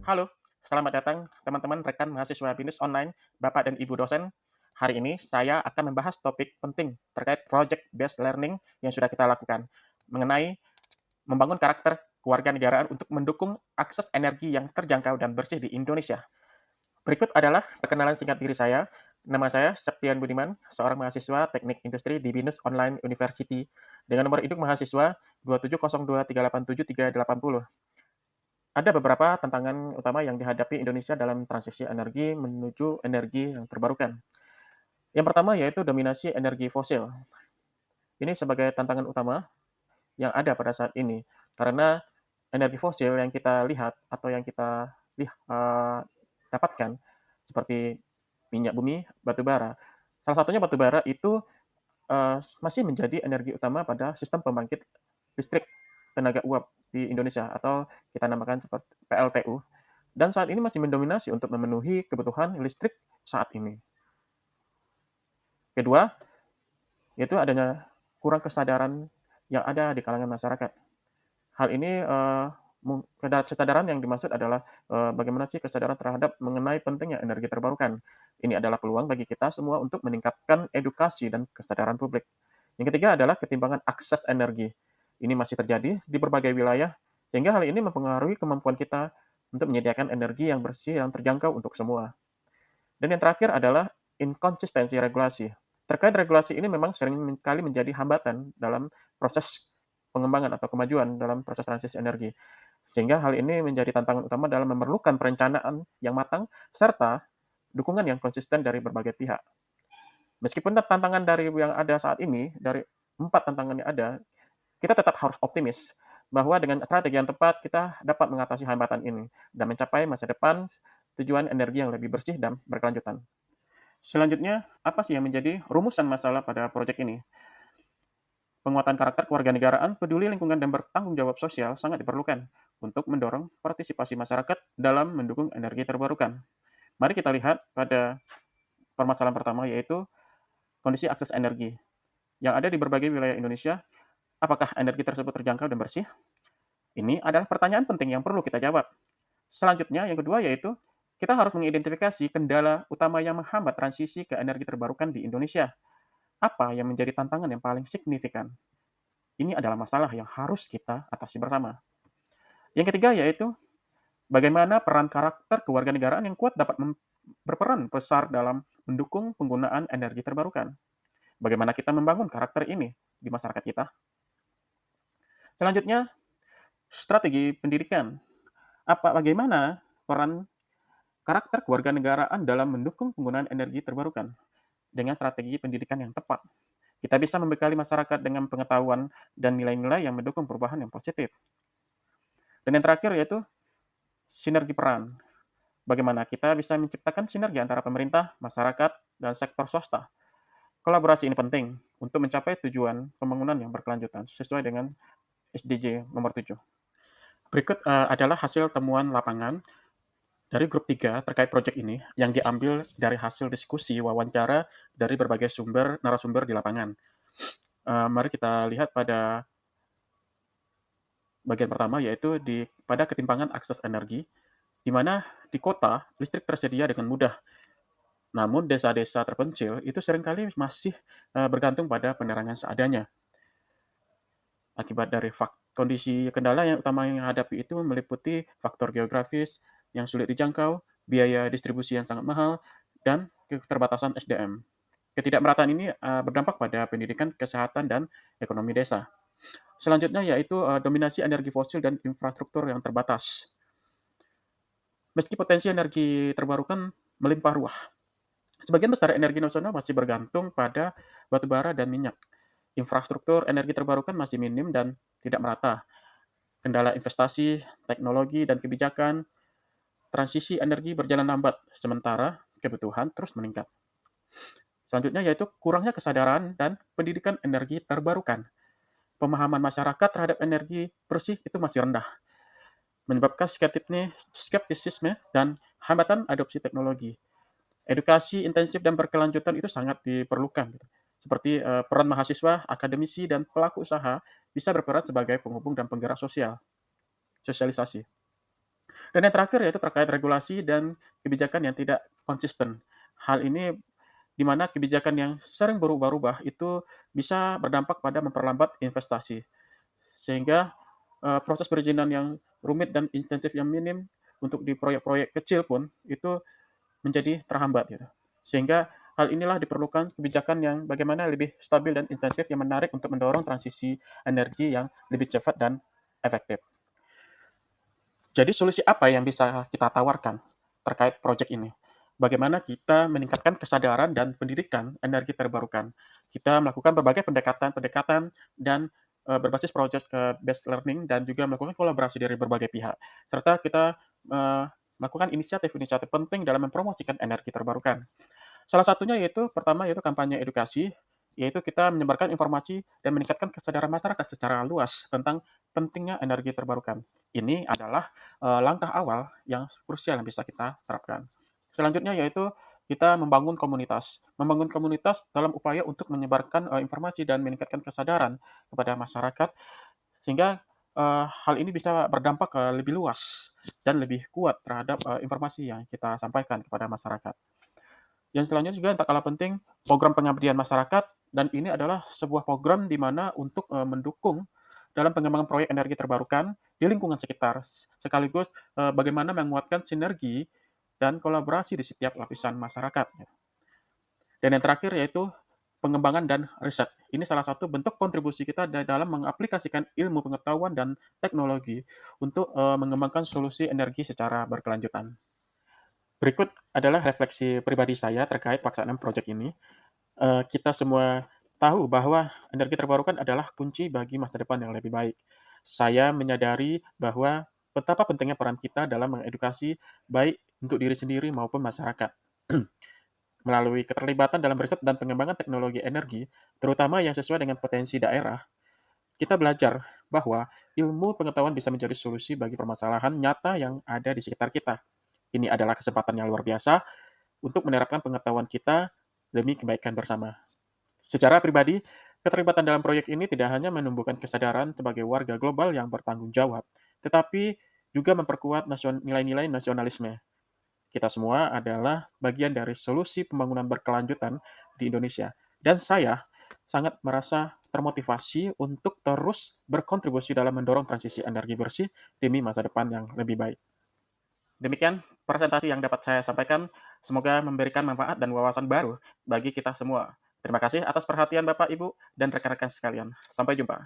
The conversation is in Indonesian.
Halo, selamat datang teman-teman rekan mahasiswa BINUS Online, Bapak dan Ibu dosen. Hari ini saya akan membahas topik penting terkait project based learning yang sudah kita lakukan mengenai membangun karakter kewarganegaraan untuk mendukung akses energi yang terjangkau dan bersih di Indonesia. Berikut adalah perkenalan singkat diri saya. Nama saya Septian Budiman, seorang mahasiswa Teknik Industri di BINUS Online University dengan nomor induk mahasiswa 27023873880. Ada beberapa tantangan utama yang dihadapi Indonesia dalam transisi energi menuju energi yang terbarukan. Yang pertama yaitu dominasi energi fosil. Ini sebagai tantangan utama yang ada pada saat ini, karena energi fosil yang kita lihat atau yang kita dapatkan seperti minyak bumi, batu bara. Salah satunya batu bara itu masih menjadi energi utama pada sistem pembangkit listrik tenaga uap di Indonesia atau kita namakan seperti PLTU. Dan saat ini masih mendominasi untuk memenuhi kebutuhan listrik saat ini. Kedua, yaitu adanya kurang kesadaran yang ada di kalangan masyarakat. Hal ini kesadaran yang dimaksud adalah bagaimana sih kesadaran terhadap mengenai pentingnya energi terbarukan. Ini adalah peluang bagi kita semua untuk meningkatkan edukasi dan kesadaran publik. Yang ketiga adalah ketimbangan akses energi. Ini masih terjadi di berbagai wilayah, sehingga hal ini mempengaruhi kemampuan kita untuk menyediakan energi yang bersih dan terjangkau untuk semua. Dan yang terakhir adalah inkonsistensi regulasi. Terkait regulasi ini memang sering kali menjadi hambatan dalam proses pengembangan atau kemajuan dalam proses transisi energi. Sehingga hal ini menjadi tantangan utama dalam memerlukan perencanaan yang matang serta dukungan yang konsisten dari berbagai pihak. Meskipun tantangan dari yang ada saat ini, dari 4 tantangan yang ada, kita tetap harus optimis bahwa dengan strategi yang tepat kita dapat mengatasi hambatan ini dan mencapai masa depan tujuan energi yang lebih bersih dan berkelanjutan. Selanjutnya, apa sih yang menjadi rumusan masalah pada proyek ini? Penguatan karakter kewarganegaraan, peduli lingkungan, dan bertanggung jawab sosial sangat diperlukan untuk mendorong partisipasi masyarakat dalam mendukung energi terbarukan. Mari kita lihat pada permasalahan pertama, yaitu kondisi akses energi. Yang ada di berbagai wilayah Indonesia, apakah energi tersebut terjangkau dan bersih? Ini adalah pertanyaan penting yang perlu kita jawab. Selanjutnya, yang kedua yaitu kita harus mengidentifikasi kendala utama yang menghambat transisi ke energi terbarukan di Indonesia. Apa yang menjadi tantangan yang paling signifikan? Ini adalah masalah yang harus kita atasi bersama. Yang ketiga yaitu bagaimana peran karakter kewarganegaraan yang kuat dapat berperan besar dalam mendukung penggunaan energi terbarukan. Bagaimana kita membangun karakter ini di masyarakat kita. Selanjutnya, strategi pendidikan. Bagaimana peran karakter kewarganegaraan dalam mendukung penggunaan energi terbarukan dengan strategi pendidikan yang tepat. Kita bisa membekali masyarakat dengan pengetahuan dan nilai-nilai yang mendukung perubahan yang positif. Dan yang terakhir yaitu sinergi peran. Bagaimana kita bisa menciptakan sinergi antara pemerintah, masyarakat, dan sektor swasta. Kolaborasi ini penting untuk mencapai tujuan pembangunan yang berkelanjutan sesuai dengan SDG nomor 7. Berikut adalah hasil temuan lapangan dari grup 3 terkait proyek ini yang diambil dari hasil diskusi wawancara dari berbagai narasumber di lapangan. Mari kita lihat pada bagian pertama yaitu pada ketimpangan akses energi, di mana di kota listrik tersedia dengan mudah. Namun desa-desa terpencil itu seringkali masih bergantung pada penerangan seadanya. Akibat dari kondisi kendala yang utama yang dihadapi itu meliputi faktor geografis yang sulit dijangkau, biaya distribusi yang sangat mahal, dan keterbatasan SDM. Ketidakmerataan ini berdampak pada pendidikan, kesehatan, dan ekonomi desa. Selanjutnya yaitu dominasi energi fosil dan infrastruktur yang terbatas. Meski potensi energi terbarukan melimpah ruah, sebagian besar energi nasional masih bergantung pada batu bara dan minyak. Infrastruktur energi terbarukan masih minim dan tidak merata. Kendala investasi, teknologi, dan kebijakan, transisi energi berjalan lambat, sementara kebutuhan terus meningkat. Selanjutnya yaitu kurangnya kesadaran dan pendidikan energi terbarukan. Pemahaman masyarakat terhadap energi bersih itu masih rendah, menyebabkan skeptisisme dan hambatan adopsi teknologi. Edukasi intensif dan berkelanjutan itu sangat diperlukan. Seperti peran mahasiswa, akademisi, dan pelaku usaha bisa berperan sebagai penghubung dan penggerak sosialisasi. Dan yang terakhir yaitu terkait regulasi dan kebijakan yang tidak konsisten. Hal ini di mana kebijakan yang sering berubah-ubah itu bisa berdampak pada memperlambat investasi. Sehingga, proses perizinan yang rumit dan insentif yang minim untuk di proyek-proyek kecil pun itu menjadi terhambat gitu. Sehingga hal inilah diperlukan kebijakan yang bagaimana lebih stabil dan insentif yang menarik untuk mendorong transisi energi yang lebih cepat dan efektif. Jadi solusi apa yang bisa kita tawarkan terkait proyek ini? Bagaimana kita meningkatkan kesadaran dan pendidikan energi terbarukan. Kita melakukan berbagai pendekatan-pendekatan dan berbasis project based learning dan juga melakukan kolaborasi dari berbagai pihak. Serta kita melakukan inisiatif-inisiatif penting dalam mempromosikan energi terbarukan. Salah satunya yaitu pertama yaitu kampanye edukasi, yaitu kita menyebarkan informasi dan meningkatkan kesadaran masyarakat secara luas tentang pentingnya energi terbarukan. Ini adalah langkah awal yang krusial yang bisa kita terapkan. Selanjutnya yaitu kita membangun komunitas dalam upaya untuk menyebarkan informasi dan meningkatkan kesadaran kepada masyarakat sehingga hal ini bisa berdampak lebih luas dan lebih kuat terhadap informasi yang kita sampaikan kepada masyarakat. Yang selanjutnya juga yang tak kalah penting, program pengabdian masyarakat dan ini adalah sebuah program di mana untuk mendukung dalam pengembangan proyek energi terbarukan di lingkungan sekitar, sekaligus bagaimana menguatkan sinergi dan kolaborasi di setiap lapisan masyarakat. Dan yang terakhir yaitu pengembangan dan riset. Ini salah satu bentuk kontribusi kita dalam mengaplikasikan ilmu pengetahuan dan teknologi untuk mengembangkan solusi energi secara berkelanjutan. Berikut adalah refleksi pribadi saya terkait pelaksanaan proyek ini. Kita semua tahu bahwa energi terbarukan adalah kunci bagi masa depan yang lebih baik. Saya menyadari bahwa betapa pentingnya peran kita dalam mengedukasi baik untuk diri sendiri maupun masyarakat. Melalui keterlibatan dalam riset dan pengembangan teknologi energi, terutama yang sesuai dengan potensi daerah, kita belajar bahwa ilmu pengetahuan bisa menjadi solusi bagi permasalahan nyata yang ada di sekitar kita. Ini adalah kesempatan yang luar biasa untuk menerapkan pengetahuan kita demi kebaikan bersama. Secara pribadi, keterlibatan dalam proyek ini tidak hanya menumbuhkan kesadaran sebagai warga global yang bertanggung jawab, tetapi juga memperkuat nilai-nilai nasionalisme. Kita semua adalah bagian dari solusi pembangunan berkelanjutan di Indonesia. Dan saya sangat merasa termotivasi untuk terus berkontribusi dalam mendorong transisi energi bersih demi masa depan yang lebih baik. Demikian presentasi yang dapat saya sampaikan. Semoga memberikan manfaat dan wawasan baru bagi kita semua. Terima kasih atas perhatian Bapak, Ibu, dan rekan-rekan sekalian. Sampai jumpa.